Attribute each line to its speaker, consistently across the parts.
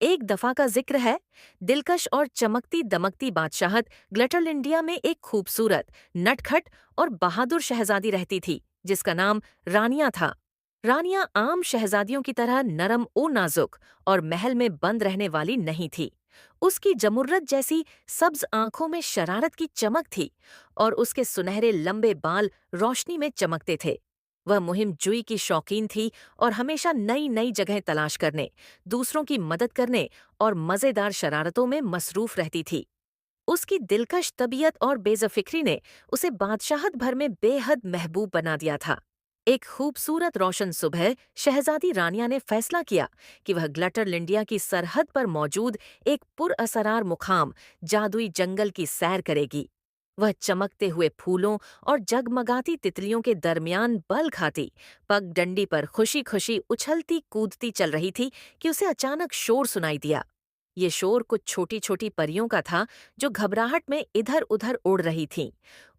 Speaker 1: एक दफा का जिक्र है। दिलकश और चमकती दमकती बादशाहत ग्लिटर इंडिया में एक खूबसूरत, नटखट और बहादुर शहजादी रहती थी जिसका नाम रानिया था। रानिया आम शहजादियों की तरह नरम ओ नाजुक और महल में बंद रहने वाली नहीं थी। उसकी जमुर्रत जैसी सब्ज आंखों में शरारत की चमक थी और उसके सुनहरे लंबे बाल रोशनी में चमकते थे। वह मुहिम जुई की शौकीन थी और हमेशा नई नई जगह तलाश करने, दूसरों की मदद करने और मजेदार शरारतों में मसरूफ रहती थी। उसकी दिलकश तबीयत और बेज़िक्री ने उसे बादशाहत भर में बेहद महबूब बना दिया था। एक खूबसूरत रोशन सुबह शहजादी रानिया ने फैसला किया कि वह ग्लिटर इंडिया की सरहद पर मौजूद एक पुरअसरार मुकाम जादुई जंगल की सैर करेगी। वह चमकते हुए फूलों और जगमगाती तितलियों के दरमियान बल खाती पगडंडी पर खुशी खुशी उछलती कूदती चल रही थी कि उसे अचानक शोर सुनाई दिया। ये शोर कुछ छोटी छोटी परियों का था जो घबराहट में इधर उधर उड़ रही थीं।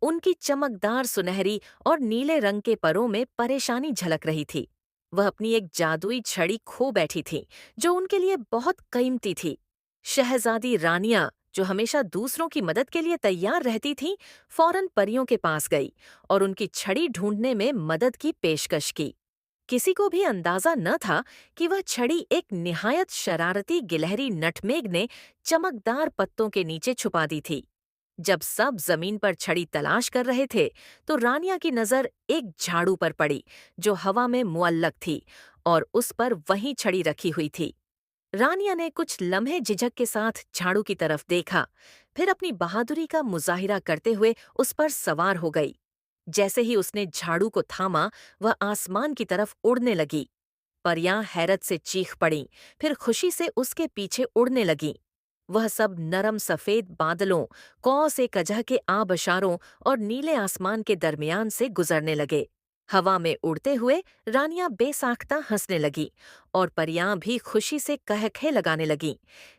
Speaker 1: उनकी चमकदार सुनहरी और नीले रंग के परों में परेशानी झलक रही थी। वह अपनी एक जादुई छड़ी खो बैठी थी जो उनके लिए बहुत कीमती थी। शहजादी रानिया, जो हमेशा दूसरों की मदद के लिए तैयार रहती थीं, फौरन परियों के पास गई और उनकी छड़ी ढूंढने में मदद की पेशकश की। किसी को भी अंदाजा न था कि वह छड़ी एक निहायत शरारती गिलहरी नटमेग ने चमकदार पत्तों के नीचे छुपा दी थी। जब सब जमीन पर छड़ी तलाश कर रहे थे, तो रानिया की नजर एक झाड़ू पर पड़ी जो हवा में मुअल्लक थी और उस पर वहीं छड़ी रखी हुई थी। रानिया ने कुछ लम्हे झिझक के साथ झाड़ू की तरफ देखा, फिर अपनी बहादुरी का मुजाहिरा करते हुए उस पर सवार हो गई। जैसे ही उसने झाड़ू को थामा, वह आसमान की तरफ उड़ने लगी। परियां हैरत से चीख पड़ीं, फिर खुशी से उसके पीछे उड़ने लगीं। वह सब नरम सफेद बादलों, कौ से कजह के आबशारों और नीले आसमान के दरमियान से गुजरने लगे। हवा में उड़ते हुए रानियां बेसाख्ता हंसने लगी और परियां भी खुशी से कहखे लगाने लगीं,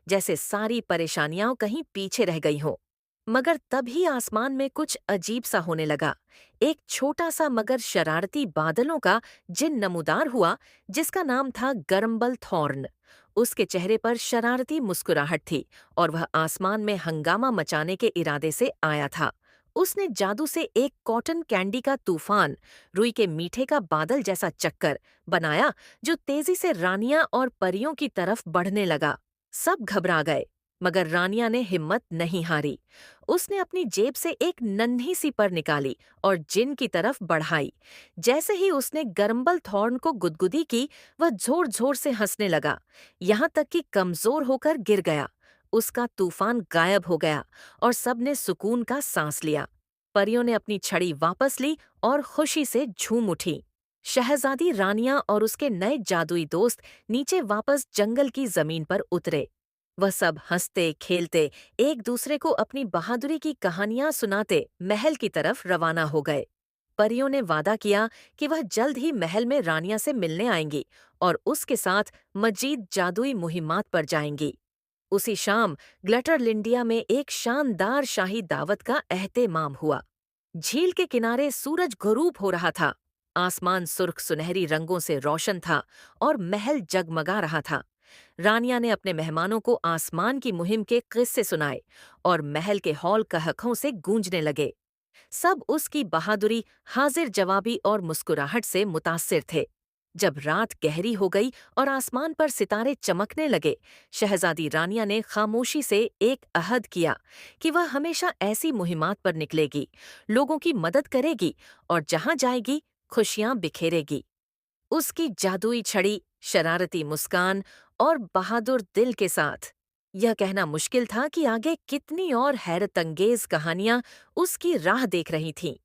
Speaker 1: जैसे सारी परेशानियां कहीं पीछे रह गई हों। मगर तभी आसमान में कुछ अजीब सा होने लगा। एक छोटा सा मगर शरारती बादलों का जिन नमूदार हुआ, जिसका नाम था गरम्बल थॉर्न। उसके चेहरे पर शरारती मुस्कुराहट थी और वह आसमान में हंगामा मचाने के इरादे से आया था। उसने जादू से एक कॉटन कैंडी का तूफान, रुई के मीठे का बादल जैसा चक्कर बनाया जो तेजी से रानियां और परियों की तरफ बढ़ने लगा। सब घबरा गए, मगर रानिया ने हिम्मत नहीं हारी। उसने अपनी जेब से एक नन्ही सी पर निकाली और जिन की तरफ बढ़ाई। जैसे ही उसने गरम्बल थॉर्न को गुदगुदी की, वह जोर जोर से हंसने लगा, यहाँ तक कि कमजोर होकर गिर गया। उसका तूफान गायब हो गया और सबने सुकून का सांस लिया। परियों ने अपनी छड़ी वापस ली और खुशी से झूम उठी। शहजादी रानिया और उसके नए जादुई दोस्त नीचे वापस जंगल की जमीन पर उतरे। वह सब हंसते खेलते एक दूसरे को अपनी बहादुरी की कहानियां सुनाते महल की तरफ रवाना हो गए। परियों ने वादा किया कि वह जल्द ही महल में रानिया से मिलने आएंगी और उसके साथ मजीद जादुई मुहिमात पर जाएंगी। उसी शाम ग्लिटर इंडिया में एक शानदार शाही दावत का एहतेमाम हुआ। झील के किनारे सूरज गुरूब हो रहा था। आसमान सुर्ख सुनहरी रंगों से रोशन था और महल जगमगा रहा था। रानिया ने अपने मेहमानों को आसमान की मुहिम के किस्से सुनाए और महल के हॉल कहकों से गूंजने लगे। सब उसकी बहादुरी, हाजिर जवाबी और मुस्कुराहट से मुतासिर थे। जब रात गहरी हो गई और आसमान पर सितारे चमकने लगे, शहजादी रानिया ने खामोशी से एक अहद किया कि वह हमेशा ऐसी मुहिमात पर निकलेगी, लोगों की मदद करेगी और जहां जाएगी खुशियां बिखेरेगी। उसकी जादुई छड़ी, शरारती मुस्कान और बहादुर दिल के साथ यह कहना मुश्किल था कि आगे कितनी और हैरतअंगेज कहानियां उसकी राह देख रही थीं।